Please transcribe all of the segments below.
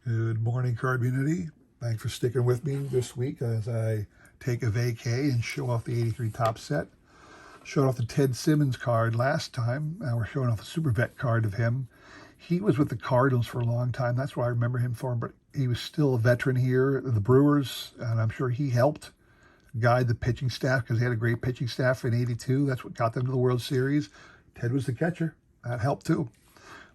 Good morning, card community. Thanks for sticking with me this week as I take a vacay and show off the 83 top set. Showed off the Ted Simmons card last time. Now we're showing off a super vet card of him. He was with the Cardinals for a long time. That's what I remember him for, but he was still a veteran here, the Brewers, and I'm sure he helped guide the pitching staff because they had a great pitching staff in 82. That's what got them to the World Series. Ted was the catcher. That helped too.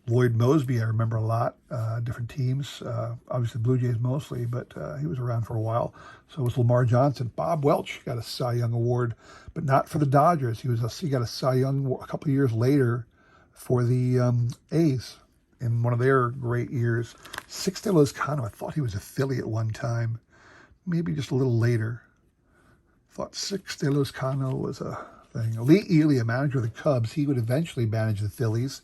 Lloyd Mosby, I remember a lot, different teams, obviously Blue Jays mostly, but he was around for a while. So was Lamar Johnson. Bob Welch got a Cy Young Award, but not for the Dodgers. He got a Cy Young a couple of years later for the A's in one of their great years. Sixto Lozcano, I thought he was a Philly at one time, maybe just a little later. Thought Sixto Lozcano was a thing. Lee Ely, a manager of the Cubs, he would eventually manage the Phillies.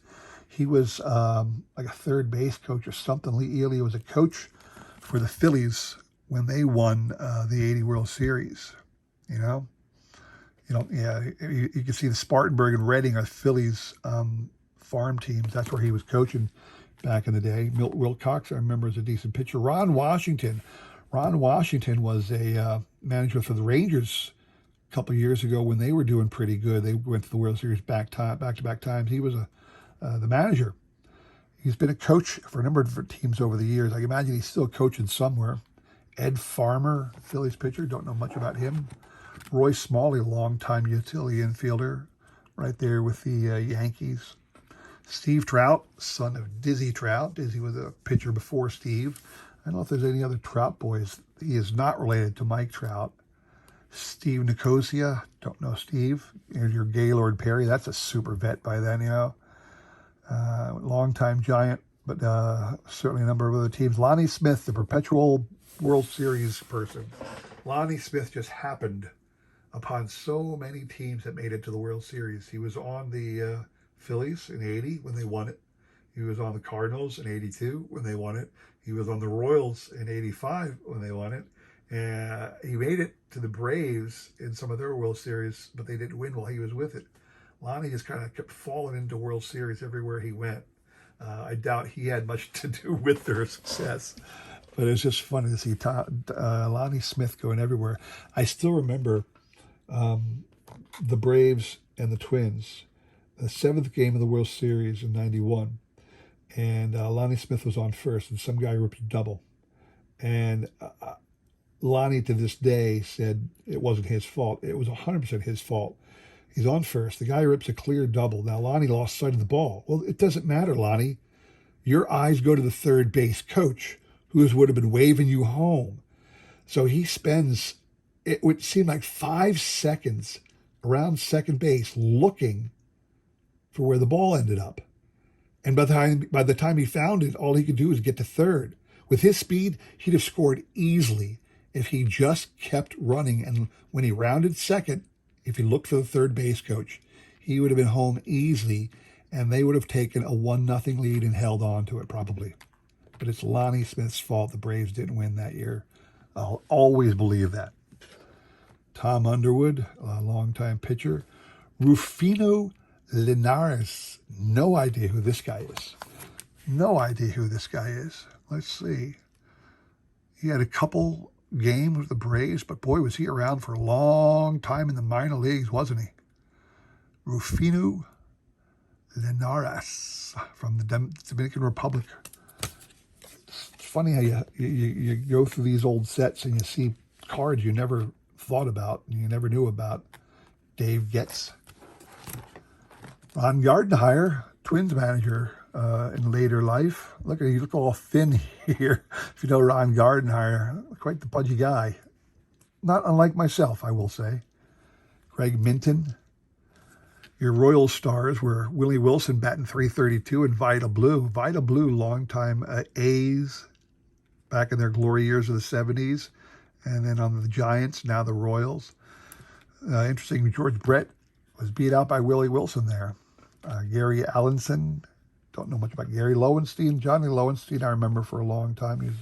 He was like a third base coach or something. Lee Ely was a coach for the Phillies when they won the 80 World Series. Yeah, you can see the Spartanburg and Reading are the Phillies farm teams. That's where he was coaching back in the day. Milt Wilcox, I remember, is a decent pitcher. Ron Washington was a manager for the Rangers a couple of years ago when they were doing pretty good. They went to the World Series back-to-back times. He was the manager. He's been a coach for a number of different teams over the years. I can imagine he's still coaching somewhere. Ed Farmer, Phillies pitcher, don't know much about him. Roy Smalley, longtime utility infielder, right there with the Yankees. Steve Trout, son of Dizzy Trout. Dizzy was a pitcher before Steve. I don't know if there's any other Trout boys. He is not related to Mike Trout. Steve Nicosia, don't know Steve. Here's your Gaylord Perry. That's a super vet by then, Long-time Giant, but certainly a number of other teams. Lonnie Smith, the perpetual World Series person. Lonnie Smith just happened upon so many teams that made it to the World Series. He was on the Phillies in 80 when they won it. He was on the Cardinals in 82 when they won it. He was on the Royals in 85 when they won it. And he made it to the Braves in some of their World Series, but they didn't win while he was with it. Lonnie just kind of kept falling into World Series everywhere he went. I doubt he had much to do with their success, but it's just funny to see Lonnie Smith going everywhere. I still remember the Braves and the Twins, the 7th game of the World Series in 91, and Lonnie Smith was on first, and some guy ripped a double. And Lonnie, to this day, said it wasn't his fault. It was 100% his fault. He's on first. The guy rips a clear double. Now, Lonnie lost sight of the ball. Well, it doesn't matter, Lonnie. Your eyes go to the third base coach, who would have been waving you home. So he spends, it would seem like 5 seconds around second base looking for where the ball ended up. And by the time he found it, all he could do was get to third. With his speed, he'd have scored easily if he just kept running. And when he rounded second, if he looked for the third base coach, he would have been home easily, and they would have taken a 1-0 lead and held on to it probably. But it's Lonnie Smith's fault the Braves didn't win that year. I'll always believe that. Tom Underwood, a longtime pitcher. Rufino Linares. No idea who this guy is. Let's see. He had a couple games with the Braves, but boy, was he around for a long time in the minor leagues, wasn't he? Rufino Linares from the Dominican Republic. It's funny how you go through these old sets and you see cards you never thought about and you never knew about. Dave Getz. Ron Gardenhire, Twins manager in later life. Look at you, look all thin here. If you know Ron Gardenhire, quite the pudgy guy. Not unlike myself, I will say. Greg Minton. Your Royal Stars were Willie Wilson batting .332 and Vida Blue. Vida Blue, longtime A's back in their glory years of the 70s. And then on the Giants, now the Royals. Interesting, George Brett was beat out by Willie Wilson there. Gary Allenson, don't know much about Gary Lowenstein. Johnny Lowenstein, I remember for a long time. He's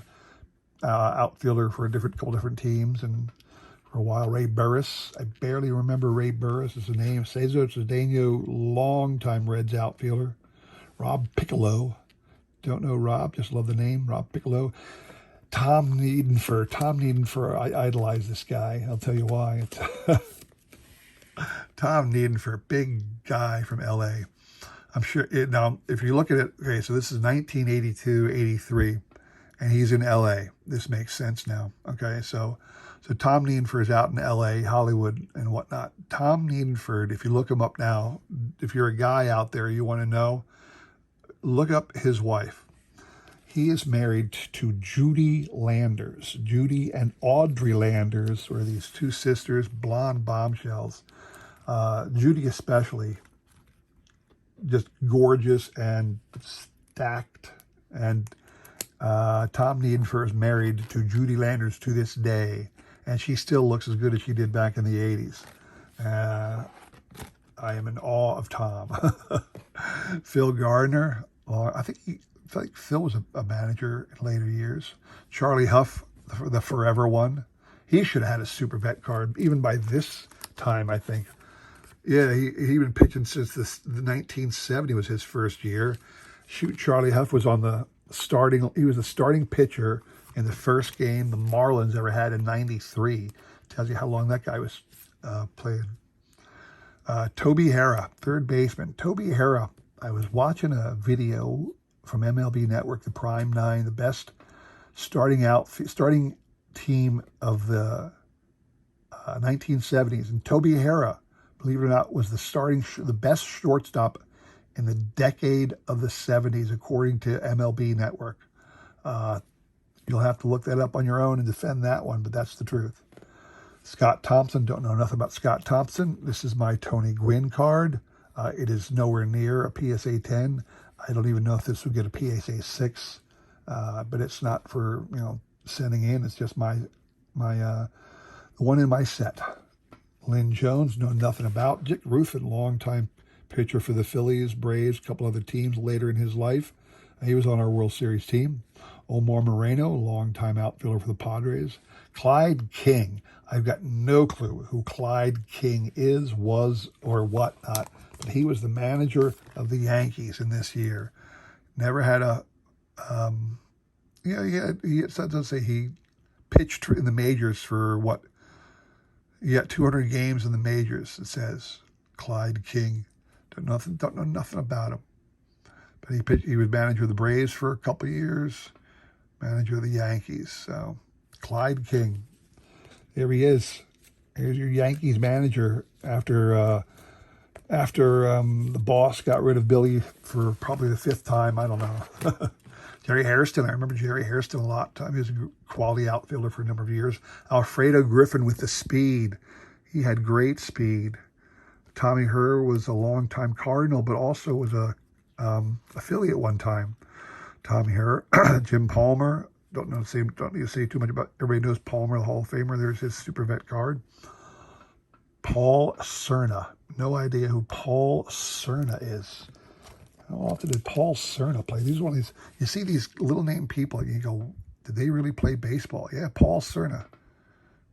outfielder for couple different teams, and for a while, Ray Burris. I barely remember Ray Burris as a name. Cesar Cedeno, longtime Reds outfielder. Rob Piccolo, Don't know Rob, just love the name, Rob Piccolo. Tom Niedenfer, I idolize this guy. I'll tell you why. Tom Niedenfer, big guy from L.A. I'm sure, now, if you look at it, okay, so this is 1982, 83, and he's in L.A. This makes sense now, okay? So Tom Niedenfer is out in L.A., Hollywood, and whatnot. Tom Niedenfer, if you look him up now, if you're a guy out there, you want to know, look up his wife. He is married to Judy Landers. Judy and Audrey Landers were these two sisters, blonde bombshells. Judy especially, just gorgeous and stacked. And Tom Niedenfer is married to Judy Landers to this day, and she still looks as good as she did back in the 80s. I am in awe of Tom. Phil Gardner, I think Phil was a manager in later years. Charlie Huff, the forever one. He should have had a super vet card, even by this time, I think. Yeah, he'd been pitching since the 1970 was his first year. Shoot, Charlie Huff was he was the starting pitcher in the first game the Marlins ever had in 93. Tells you how long that guy was playing. Toby Herrera, third baseman. Toby Herrera, I was watching a video from MLB Network, the Prime 9, the best starting team of the 1970s. And Toby Herrera, believe it or not, was the best shortstop in the decade of the 70s, according to MLB Network. You'll have to look that up on your own and defend that one, but that's the truth. Scott Thompson, don't know nothing about Scott Thompson. This is my Tony Gwynn card. It is nowhere near a PSA 10. I don't even know if this would get a PSA 6, but it's not for, sending in. It's just the one in my set. Lynn Jones, know nothing about. Dick Ruffin, longtime pitcher for the Phillies, Braves, a couple other teams later in his life. He was on our World Series team. Omar Moreno, longtime outfielder for the Padres. Clyde King. I've got no clue who Clyde King is, was, or whatnot, but he was the manager of the Yankees in this year. Never had he pitched in the majors for what? He got 200 games in the majors, it says. Clyde King. Don't know nothing about him. But he was manager of the Braves for a couple of years, manager of the Yankees. So, Clyde King. There he is. Here's your Yankees manager after the boss got rid of Billy for probably the fifth time. I don't know. Jerry Hairston. I remember Jerry Hairston a lot. He was a quality outfielder for a number of years. Alfredo Griffin with the speed. He had great speed. Tommy Herr was a longtime Cardinal, but also was a affiliate one time. Tommy Herr. Jim Palmer. Don't need to say too much about. Everybody knows Palmer, the Hall of Famer. There's his super vet card. Paul Cerna. No idea who Paul Cerna is. How often did Paul Cerna play? These are one of these. You see these little name people, and you go, did they really play baseball? Yeah, Paul Cerna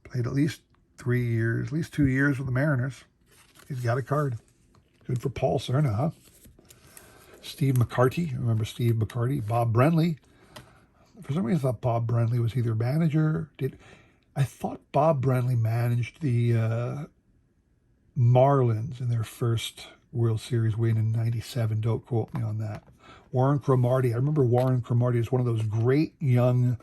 played at least 3 years, at least 2 years with the Mariners. He's got a card. Good for Paul Cerna, huh? Steve McCarty. Remember Steve McCarty? Bob Brenly. For some reason, I thought Bob Brenly was either manager. I thought Bob Brenly managed the Marlins in their first World Series win in '97. Don't quote me on that. Warren Cromartie. I remember Warren Cromartie as one of those great young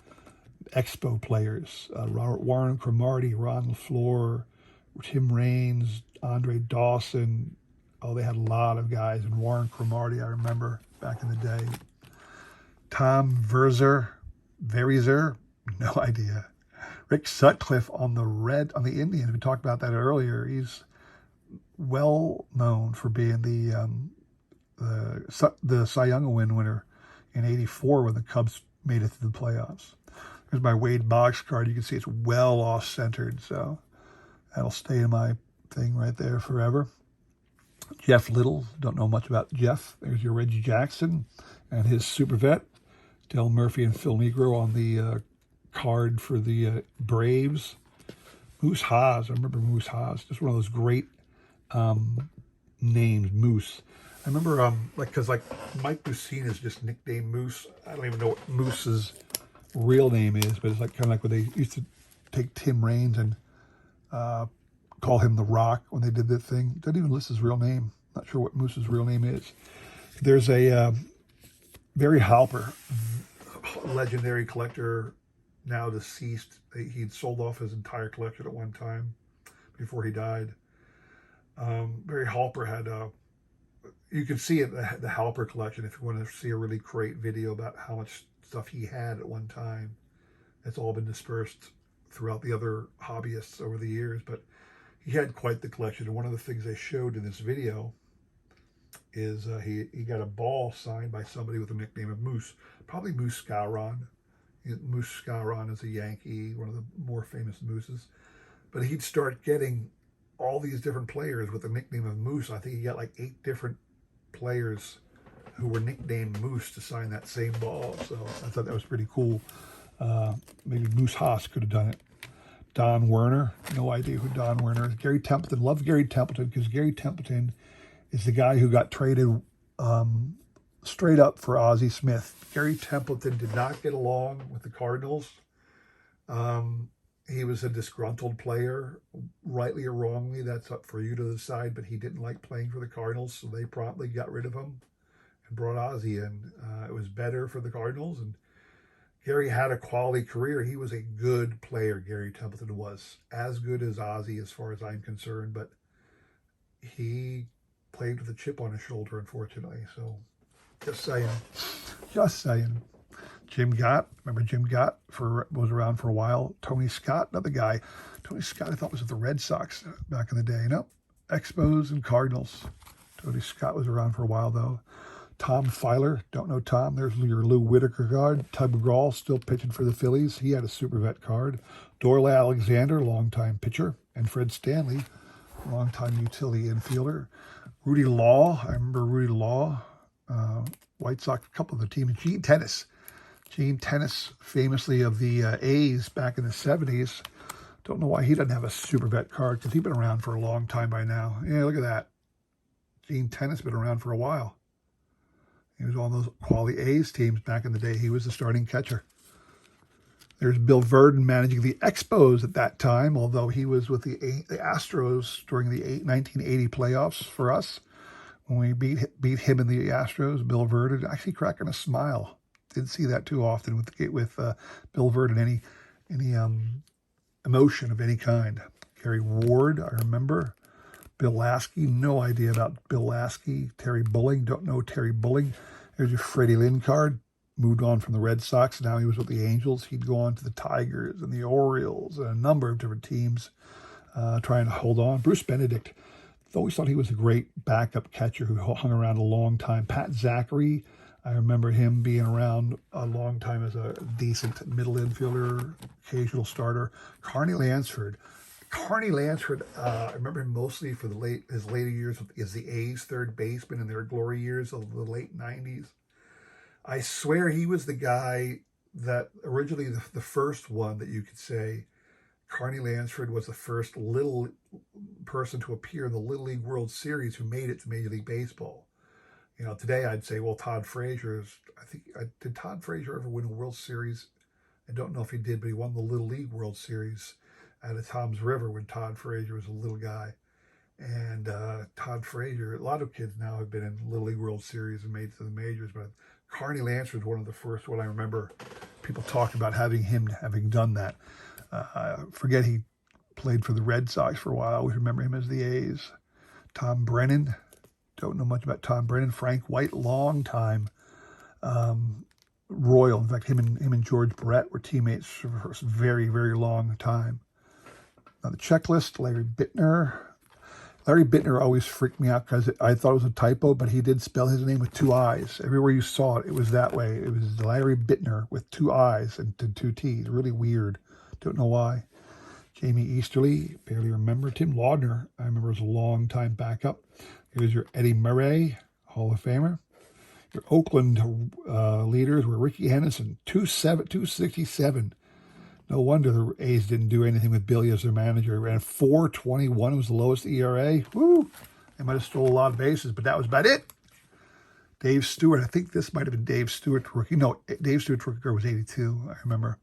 Expo players. Warren Cromartie, Ron LaFleur, Tim Raines, Andre Dawson. Oh, they had a lot of guys. And Warren Cromartie, I remember back in the day. Tom Verzer, no idea. Rick Sutcliffe on the Indians. We talked about that earlier. He's well known for being the Cy Young winner in '84 when the Cubs made it to the playoffs. There's my Wade Boggs card. You can see it's well off-centered, so that'll stay in my thing right there forever. Jeff Little, don't know much about Jeff. There's your Reggie Jackson and his super vet. Del Murphy and Phil Negro on the card for the Braves. Moose Haas, I remember Moose Haas. Just one of those great names, Moose. remember, because Mike Mussina is just nicknamed Moose. I don't even know what Moose's real name is, but it's like kind of like when they used to take Tim Raines and call him the Rock when they did that thing. Doesn't even list his real name. Not sure what Moose's real name is. There's a Barry Halper, legendary collector, now deceased. He'd sold off his entire collection at one time before he died. Barry Halper had you can see it, the Halper collection, if you want to see a really great video about how much stuff he had at one time. It's all been dispersed throughout the other hobbyists over the years, but he had quite the collection. And one of the things they showed in this video is he got a ball signed by somebody with the nickname of Moose, probably Moose Skowron. Moose Skowron is a Yankee, one of the more famous Mooses. But he'd start getting all these different players with the nickname of Moose. I think he got like 8 different players who were nicknamed Moose to sign that same ball. So I thought that was pretty cool. Maybe Moose Haas could have done it. Don Werner, no idea who Don Werner is. Gary Templeton, love Gary Templeton because Gary Templeton is the guy who got traded straight up for Ozzie Smith. Gary Templeton did not get along with the Cardinals. He was a disgruntled player, rightly or wrongly. That's up for you to decide, but he didn't like playing for the Cardinals, so they promptly got rid of him and brought Ozzie in. It was better for the Cardinals, and Gary had a quality career. He was a good player, Gary Templeton was. As good as Ozzie as far as I'm concerned, but he played with a chip on his shoulder, unfortunately. So just saying. Just saying. Jim Gott, remember Jim Gott was around for a while. Tony Scott, another guy. Tony Scott, I thought was with the Red Sox back in the day. Nope. Expos and Cardinals. Tony Scott was around for a while, though. Tom Filer, don't know Tom. There's your Lou Whitaker card. Tug McGraw, still pitching for the Phillies. He had a super vet card. Doyle Alexander, longtime pitcher. And Fred Stanley, longtime utility infielder. Rudy Law, I remember Rudy Law. White Sox, a couple of the teams. Gene Tennis, famously of the A's back in the 70s. Don't know why he doesn't have a super vet card because he's been around for a long time by now. Yeah, look at that. Gene Tennis been around for a while. He was on those quality A's teams back in the day. He was the starting catcher. There's Bill Verdon managing the Expos at that time, although he was with the Astros during the 1980 playoffs for us. When we beat him in the Astros, Bill Verdon actually cracking a smile. Didn't see that too often with Bill Verdon, any emotion of any kind. Gary Ward, I remember. Bill Lasky, no idea about Bill Lasky. Terry Bulling, don't know Terry Bulling. There's your Freddie Lynn card. Moved on from the Red Sox. Now he was with the Angels. He'd go on to the Tigers and the Orioles and a number of different teams trying to hold on. Bruce Benedict, always thought he was a great backup catcher who hung around a long time. Pat Zachary, I remember him being around a long time as a decent middle infielder, occasional starter. Carney Lansford. I remember him mostly for his later years as the A's third baseman in their glory years of the late 90s. I swear he was the guy that originally the first one that you could say Carney Lansford was the first little person to appear in the Little League World Series who made it to Major League Baseball. You know, today I'd say, well, Todd Frazier did Todd Frazier ever win a World Series? I don't know if he did, but he won the Little League World Series out of Tom's River when Todd Frazier was a little guy. And Todd Frazier, a lot of kids now have been in Little League World Series and made it to the majors, but Carney Lance was one of the first one I remember people talking about having done that. Forget he played for the Red Sox for a while. I always remember him as the A's. Tom Brennan, don't know much about Tom Brennan. Frank White, long time Royal. In fact, him and George Brett were teammates for a very, very long time. Now the checklist, Larry Bittner. Larry Bittner always freaked me out because I thought it was a typo, but he did spell his name with 2 I's. Everywhere you saw it, it was that way. It was Larry Bittner with 2 I's and 2 T's. Really weird. Don't know why. Jamie Easterly, barely remember. Tim Laudner, I remember was a long time backup. Here's your Eddie Murray, Hall of Famer. Your Oakland leaders were Ricky Henderson, 267. No wonder the A's didn't do anything with Billy as their manager. He ran 4.21. It was the lowest ERA. Woo! They might have stole a lot of bases, but that was about it. Dave Stewart, I think this might have been Dave Stewart's rookie. No, Dave Stewart's rookie card was 82, I remember.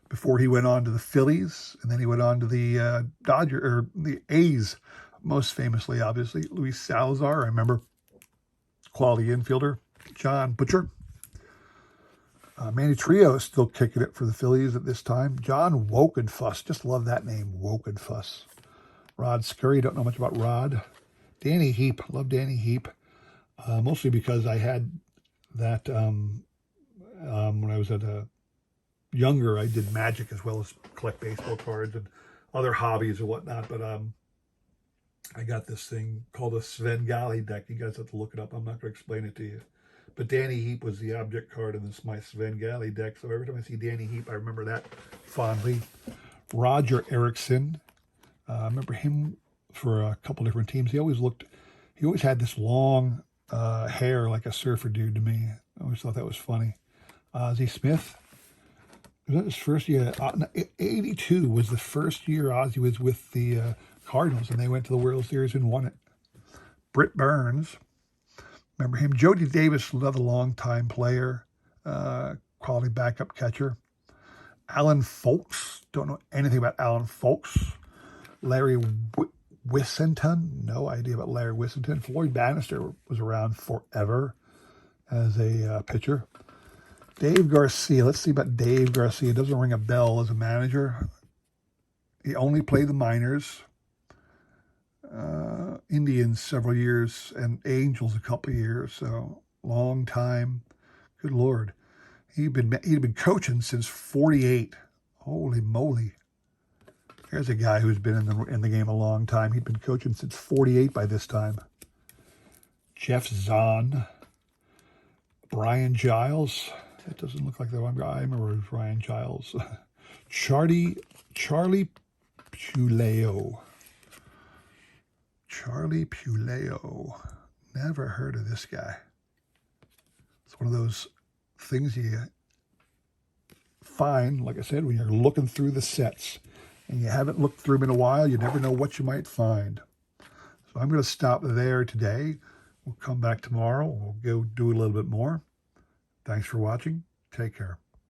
Before he went on to the Phillies, and then he went on to the the A's, most famously, obviously. Luis Salazar, I remember. Quality infielder. John Butcher. Manny Trio is still kicking it for the Phillies at this time. John Wokenfuss, just love that name, Wokenfuss. Rod Scurry, don't know much about Rod. Danny Heap, love Danny Heap. Mostly because I had that when I was younger, I did Magic as well as collect baseball cards and other hobbies and whatnot. But I got this thing called a Svengali deck. You guys have to look it up. I'm not going to explain it to you. But Danny Heap was the object card in this my Svengali deck. So every time I see Danny Heap, I remember that fondly. Roger Erickson. I remember him for a couple different teams. He always had this long hair like a surfer dude to me. I always thought that was funny. Ozzie Smith. Was that his first year? 82 was the first year Ozzie was with the Cardinals, and they went to the World Series and won it. Britt Burns. Remember him. Jody Davis, another long-time player, quality backup catcher. Alan Folks. Don't know anything about Alan Folks. Larry Wissington. No idea about Larry Wissington. Floyd Bannister was around forever as a pitcher. Dave Garcia. Let's see about Dave Garcia. Doesn't ring a bell as a manager. He only played the minors. Indians several years and Angels a couple of years. So long time. Good Lord. He'd been coaching since 48. Holy moly. Here's a guy who's been in the game a long time. He'd been coaching since 48 by this time. Jeff Zahn. Brian Giles. That doesn't look like the one guy. I remember it was Brian Giles. Charlie Puleo. Charlie Puleo. Never heard of this guy. It's one of those things you find, like I said, when you're looking through the sets and you haven't looked through them in a while, you never know what you might find. So I'm going to stop there today. We'll come back tomorrow. We'll go do a little bit more. Thanks for watching. Take care.